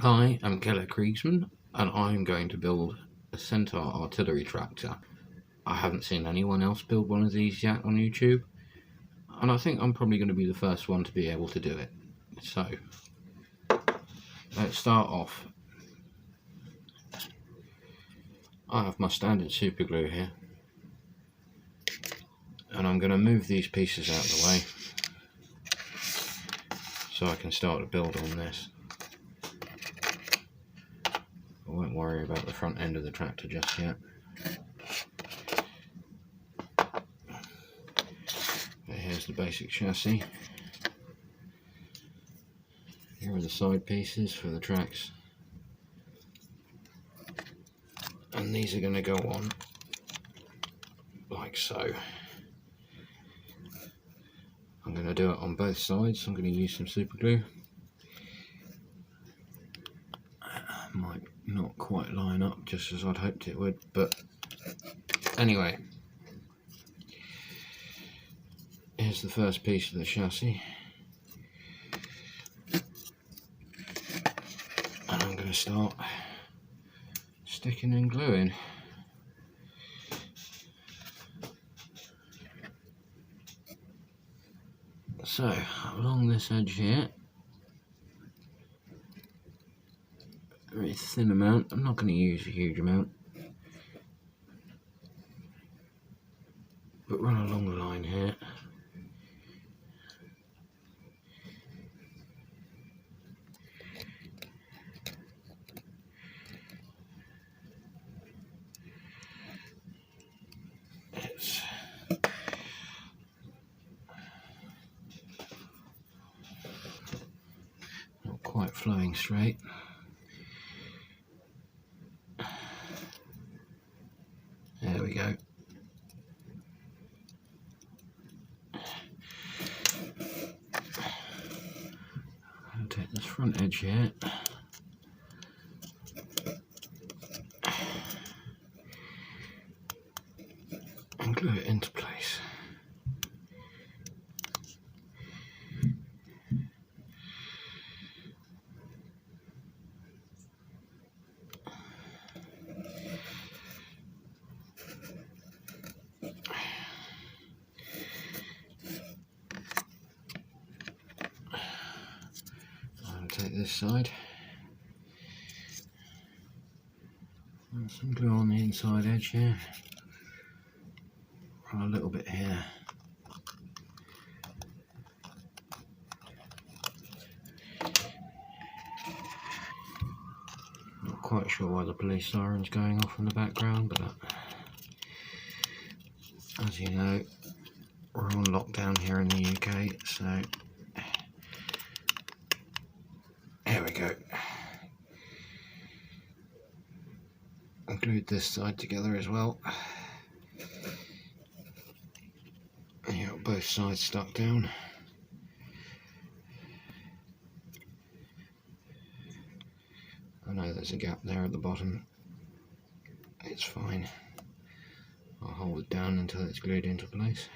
Hi, I'm Krige, and I'm going to build a Centaur Artillery Tractor. I haven't seen anyone else build one of these yet on YouTube, and I think I'm probably going to be the first one to be able to do it. So, let's start off. I have my standard super glue here, and I'm going to move these pieces out of the way so I can start to build on this. I won't worry about the front end of the tractor just yet. But here's the basic chassis. Here are the side pieces for the tracks. And these are going to go on like so. I'm going to do it on both sides. I'm going to use some super glue. Might not quite line up just as I'd hoped it would, but anyway, here's the first piece of the chassis, and I'm going to start sticking and gluing. So along this edge here, a very thin amount. I'm not going to use a huge amount, but run along the line here. It's not quite flowing straight. There we go. I'll take this front edge here and glue it into place. Take this side, and some glue on the inside edge here, run a little bit here, not quite sure why the police siren's going off in the background, but as you know, we're on lockdown here in the UK, so there we go. I glued this side together as well. And you got both sides stuck down. I know there's a gap there at the bottom. It's fine. I'll hold it down until it's glued into place.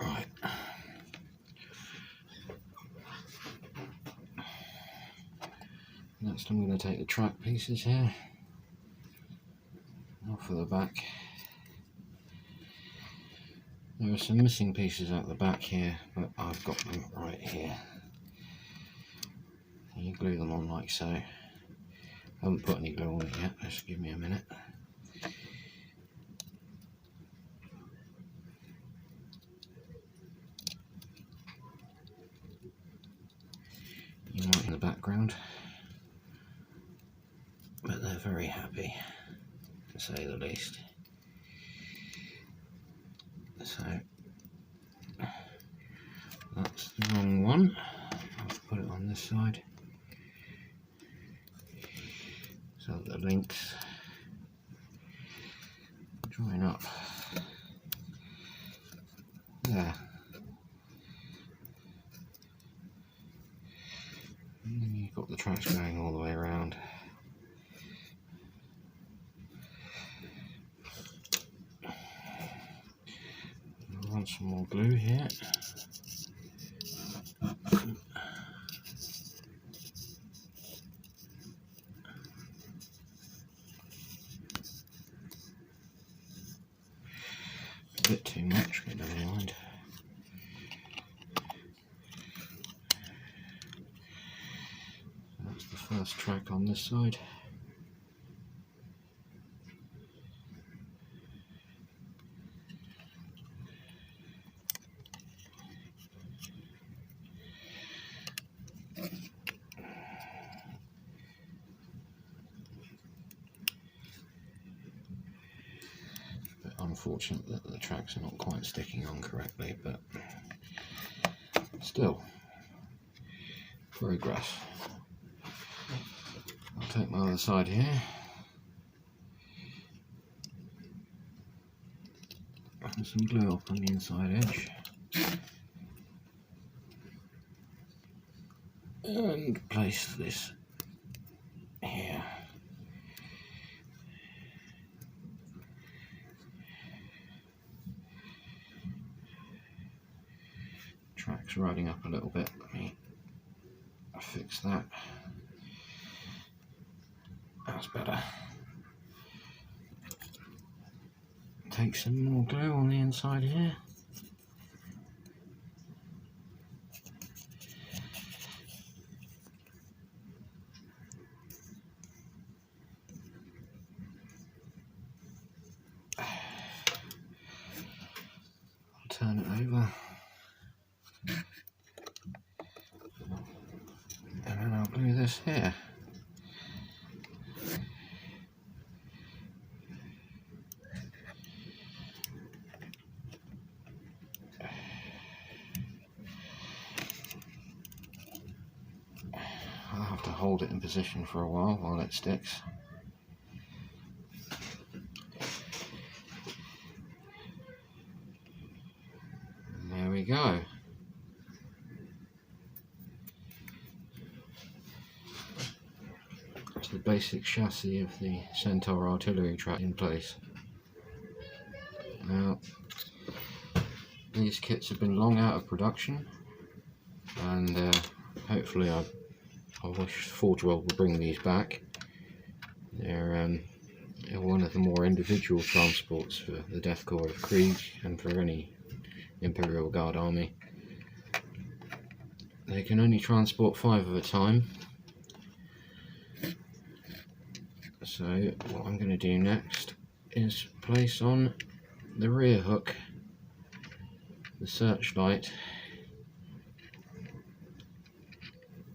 Right. Next I'm going to take the track pieces here off of the back. There are some missing pieces at the back here, but I've got them right here. And you glue them on like so. I haven't put any glue on it yet, just give me a minute. You might in the background, but they're very happy, to say the least. So that's the wrong one. I'll put it on this side so the links drying up. There. And then you've got the tracks going all the way around. I'll run some more glue here. A bit too much, but never mind. That's the first track on this side. Unfortunate that the tracks are not quite sticking on correctly, but still progress. I'll take my other side here and some glue up on the inside edge and place this here. Track's riding up a little bit. Let me fix that. That's better. Take some more glue on the inside here. I'll turn it over. And then I'll glue this here. I'll have to hold it in position for a while it sticks. And there we go. That's the basic chassis of the Centaur Artillery Tractor in place. Now, these kits have been long out of production, and hopefully I wish Forge World will bring these back. They're one of the more individual transports for the Death Corps of Krige and for any Imperial Guard army. They can only transport 5 at a time. So what I'm going to do next is place on the rear hook the searchlight,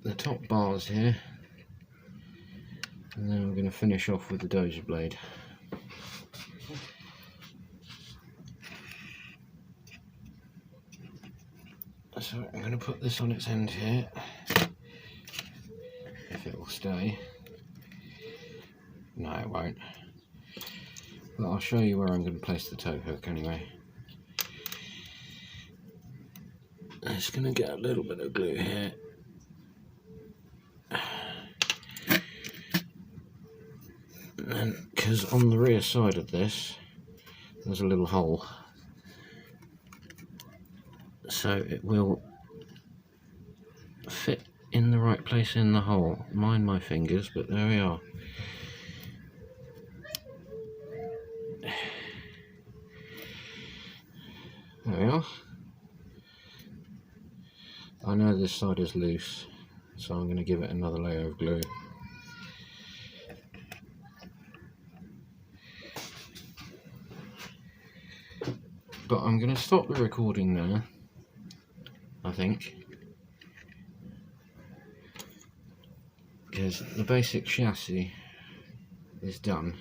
the top bars here, and then I'm going to finish off with the dozer blade. So I'm going to put this on its end here, if it will stay. No, it won't. But I'll show you where I'm going to place the tow hook anyway. I'm just going to get a little bit of glue here. And because on the rear side of this there's a little hole, so it will fit in the right place in the hole. Mind my fingers, but there we are. There we are. I know this side is loose, so I'm going to give it another layer of glue. But I'm going to stop the recording there, I think, because the basic chassis is done,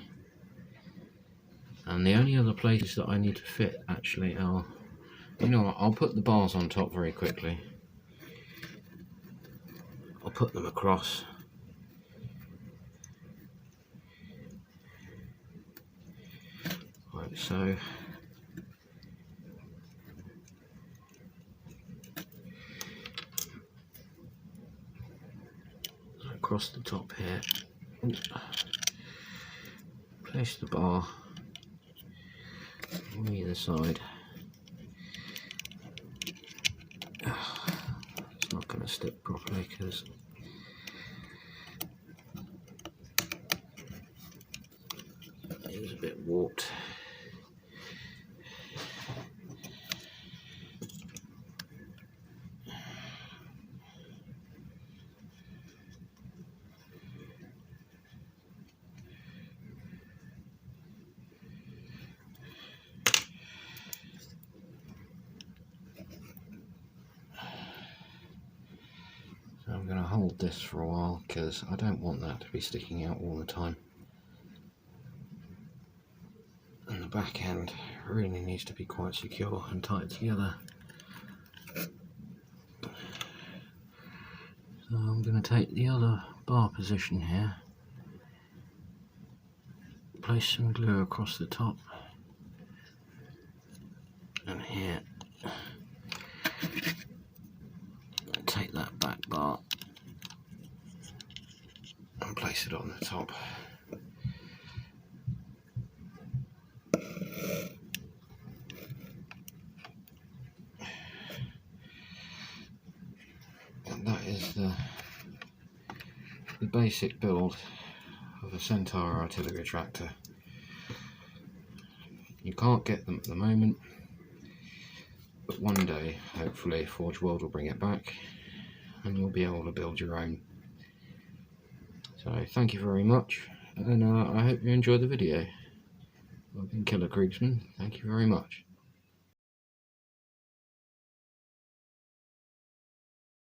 and the only other places that I need to fit actually are, you know what, I'll put the bars on top very quickly. I'll put them across. I Right, so across the top here, place the bar on either side. It's not going to stick properly because it was a bit warped. So I'm going to hold this for a while because I don't want that to be sticking out all the time. And the back end really needs to be quite secure and tight together. So I'm going to take the other bar position here, place some glue across the top and here, and take that back bar and place it on the top. And that is the basic build of a Centaur Artillery Tractor. You can't get them at the moment, but one day hopefully Forge World will bring it back and you'll be able to build your own. So thank you very much, and I hope you enjoyed the video. I've been Killer Krigsman. Thank you very much.